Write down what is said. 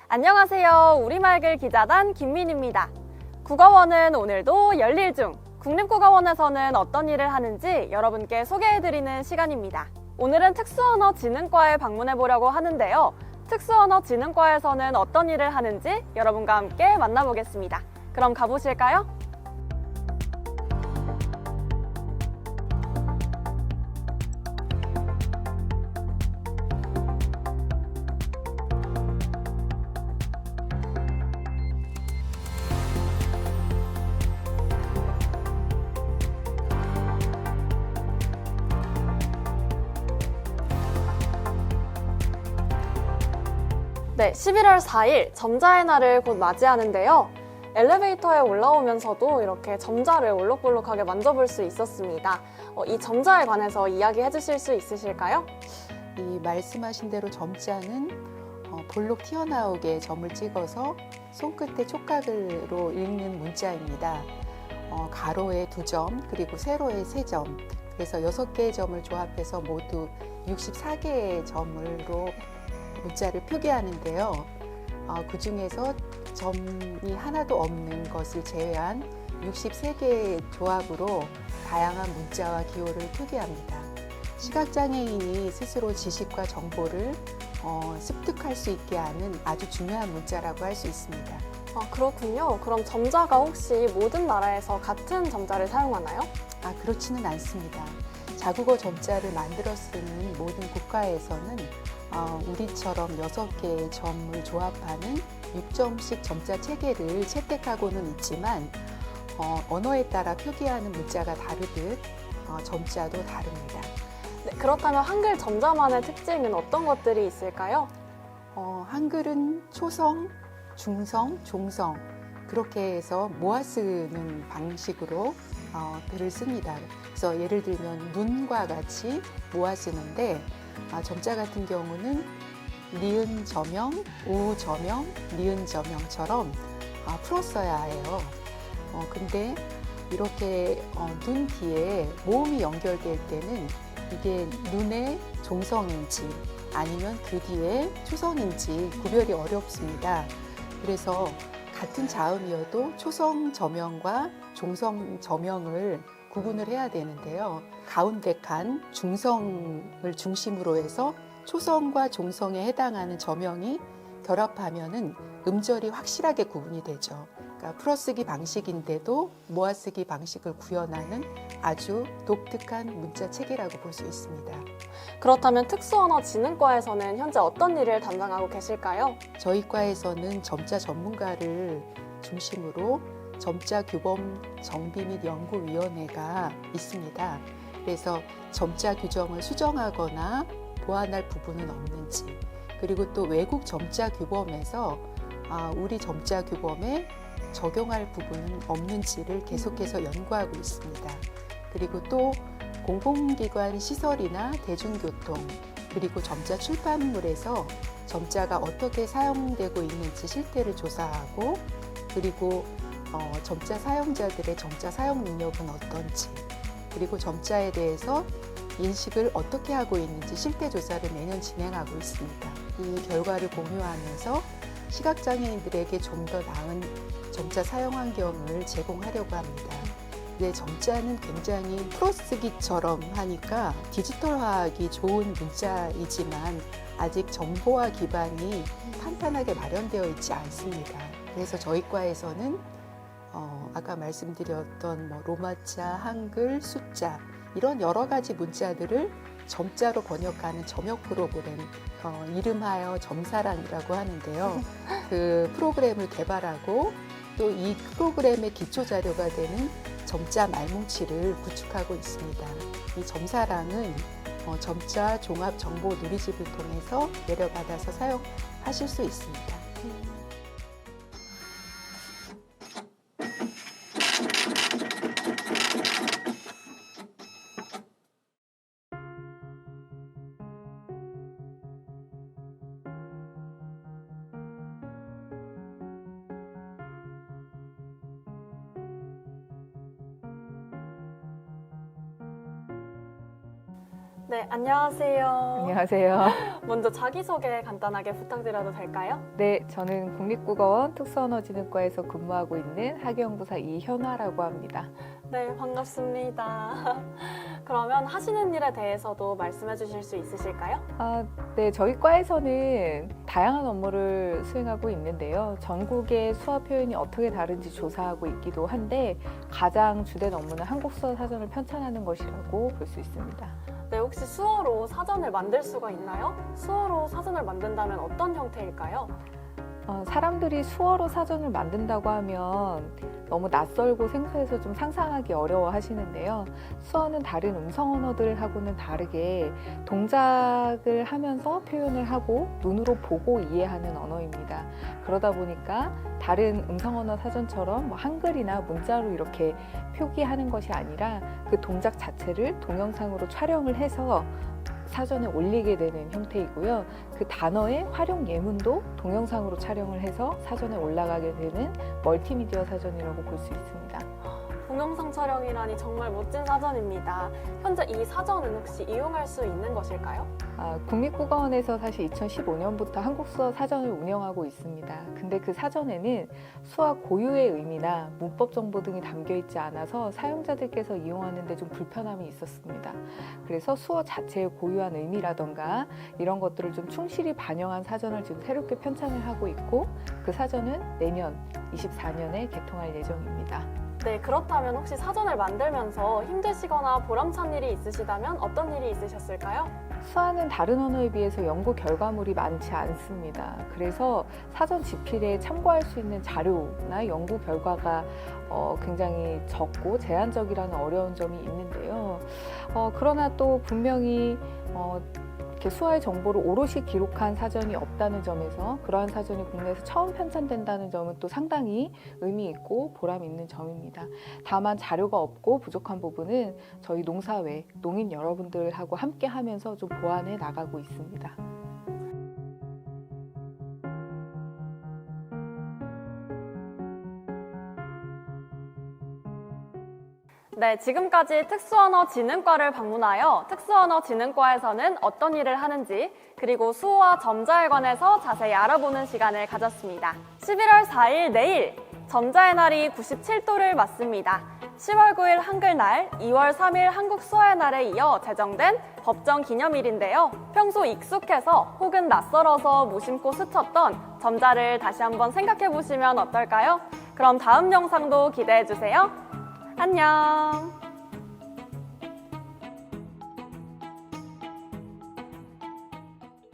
안녕하세요. 우리말글 기자단 김민입니다. 국어원은 오늘도 열일 중. 국립국어원에서는 어떤 일을 하는지 여러분께 소개해드리는 시간입니다. 오늘은 특수언어진흥과에 방문해보려고 하는데요. 특수언어진흥과에서는 어떤 일을 하는지 여러분과 함께 만나보겠습니다. 그럼 가보실까요? 네, 11월 4일 점자의 날을 곧 맞이하는데요. 엘리베이터에 올라오면서도 이렇게 점자를 올록볼록하게 만져볼 수 있었습니다. 이 점자에 관해서 이야기해 주실 수 있으실까요? 이 말씀하신 대로 점자는 볼록 튀어나오게 점을 찍어서 손끝에 촉각으로 읽는 문자입니다. 가로에 2점, 그리고 세로에 3점, 그래서 6개의 점을 조합해서 모두 64개의 점으로 문자를 표기하는데요. 그 중에서 점이 하나도 없는 것을 제외한 63개의 조합으로 다양한 문자와 기호를 표기합니다. 시각장애인이 스스로 지식과 정보를 습득할 수 있게 하는 아주 중요한 문자라고 할 수 있습니다. 그렇군요. 그럼 점자가 혹시 모든 나라에서 같은 점자를 사용하나요? 그렇지는 않습니다. 자국어 점자를 만들어 쓰는 모든 국가에서는 우리처럼 6개의 점을 조합하는 6점씩 점자 체계를 채택하고는 있지만 언어에 따라 표기하는 문자가 다르듯 점자도 다릅니다. 네, 그렇다면 한글 점자만의 특징은 어떤 것들이 있을까요? 한글은 초성, 중성, 종성 그렇게 해서 모아 쓰는 방식으로 글을 씁니다. 그래서 예를 들면 눈과 같이 모아 쓰는데 점자 같은 경우는 니은 저명, 우 저명, 니은 저명처럼 풀어 써야 해요. 근데 이렇게 눈 뒤에 모음이 연결될 때는 이게 눈의 종성인지 아니면 그 뒤에 초성인지 구별이 어렵습니다. 그래서 같은 자음이어도 초성 저명과 종성 저명을 구분을 해야 되는데요. 가운데 칸 중성을 중심으로 해서 초성과 종성에 해당하는 저명이 결합하면은 음절이 확실하게 구분이 되죠. 그러니까 풀어쓰기 방식인데도 모아쓰기 방식을 구현하는 아주 독특한 문자 체계라고 볼 수 있습니다. 그렇다면 특수언어진흥과에서는 현재 어떤 일을 담당하고 계실까요? 저희 과에서는 점자 전문가를 중심으로 점자 규범 정비 및 연구위원회가 있습니다. 그래서 점자 규정을 수정하거나 보완할 부분은 없는지, 그리고 또 외국 점자 규범에서 우리 점자 규범에 적용할 부분은 없는지를 계속해서 연구하고 있습니다. 그리고 또 공공기관 시설이나 대중교통, 그리고 점자 출판물에서 점자가 어떻게 사용되고 있는지 실태를 조사하고, 그리고 점자 사용자들의 점자 사용 능력은 어떤지, 그리고 점자에 대해서 인식을 어떻게 하고 있는지 실태 조사를 매년 진행하고 있습니다. 이 결과를 공유하면서 시각장애인들에게 좀 더 나은 점자 사용 환경을 제공하려고 합니다. 근데 점자는 굉장히 풀어쓰기처럼 하니까 디지털화하기 좋은 문자이지만 아직 정보화 기반이 탄탄하게 마련되어 있지 않습니다. 그래서 저희 과에서는 아까 말씀드렸던 로마자, 한글, 숫자 이런 여러 가지 문자들을 점자로 번역하는 점역 프로그램 이름하여 점사랑이라고 하는데요. 그 프로그램을 개발하고 또 이 프로그램의 기초 자료가 되는 점자 말뭉치를 구축하고 있습니다. 이 점사랑은 점자 종합 정보 누리집을 통해서 내려받아서 사용하실 수 있습니다. 네, 안녕하세요. 안녕하세요. 먼저 자기소개 간단하게 부탁드려도 될까요? 네, 저는 국립국어원 특수언어진흥과에서 근무하고 있는 학예연구사 이현화라고 합니다. 네, 반갑습니다. 그러면 하시는 일에 대해서도 말씀해 주실 수 있으실까요? 네, 저희 과에서는 다양한 업무를 수행하고 있는데요. 전국의 수어 표현이 어떻게 다른지 조사하고 있기도 한데 가장 주된 업무는 한국 수어 사전을 편찬하는 것이라고 볼 수 있습니다. 네, 혹시 수어로 사전을 만들 수가 있나요? 수어로 사전을 만든다면 어떤 형태일까요? 사람들이 수어로 사전을 만든다고 하면 너무 낯설고 생소해서 좀 상상하기 어려워 하시는데요. 수어는 다른 음성 언어들하고는 다르게 동작을 하면서 표현을 하고 눈으로 보고 이해하는 언어입니다. 그러다 보니까 다른 음성 언어 사전처럼 뭐 한글이나 문자로 이렇게 표기하는 것이 아니라 그 동작 자체를 동영상으로 촬영을 해서 사전에 올리게 되는 형태이고요. 그 단어의 활용 예문도 동영상으로 촬영을 해서 사전에 올라가게 되는 멀티미디어 사전이라고 볼 수 있습니다. 동영상 촬영이라니 정말 멋진 사전입니다. 현재 이 사전은 혹시 이용할 수 있는 것일까요? 국립국어원에서 사실 2015년부터 한국수어 사전을 운영하고 있습니다. 근데 그 사전에는 수어 고유의 의미나 문법 정보 등이 담겨 있지 않아서 사용자들께서 이용하는 데 좀 불편함이 있었습니다. 그래서 수어 자체의 고유한 의미라던가 이런 것들을 좀 충실히 반영한 사전을 지금 새롭게 편찬을 하고 있고 그 사전은 내년 24년에 개통할 예정입니다. 네, 그렇다면 혹시 사전을 만들면서 힘드시거나 보람찬 일이 있으시다면 어떤 일이 있으셨을까요? 수어는 다른 언어에 비해서 연구 결과물이 많지 않습니다. 그래서 사전 집필에 참고할 수 있는 자료나 연구 결과가 굉장히 적고 제한적이라는 어려운 점이 있는데요. 그러나 또 분명히 이렇게 수어의 정보를 오롯이 기록한 사전이 없다는 점에서 그러한 사전이 국내에서 처음 편찬된다는 점은 또 상당히 의미 있고 보람 있는 점입니다. 다만 자료가 없고 부족한 부분은 저희 농사회, 농인 여러분들하고 함께 하면서 좀 보완해 나가고 있습니다. 네, 지금까지 특수언어진흥과를 방문하여 특수언어진흥과에서는 어떤 일을 하는지 그리고 수어와 점자에 관해서 자세히 알아보는 시간을 가졌습니다. 11월 4일 내일 점자의 날이 97도를 맞습니다. 10월 9일 한글날, 2월 3일 한국수어의 날에 이어 제정된 법정 기념일인데요. 평소 익숙해서 혹은 낯설어서 무심코 스쳤던 점자를 다시 한번 생각해 보시면 어떨까요? 그럼 다음 영상도 기대해 주세요. 안녕!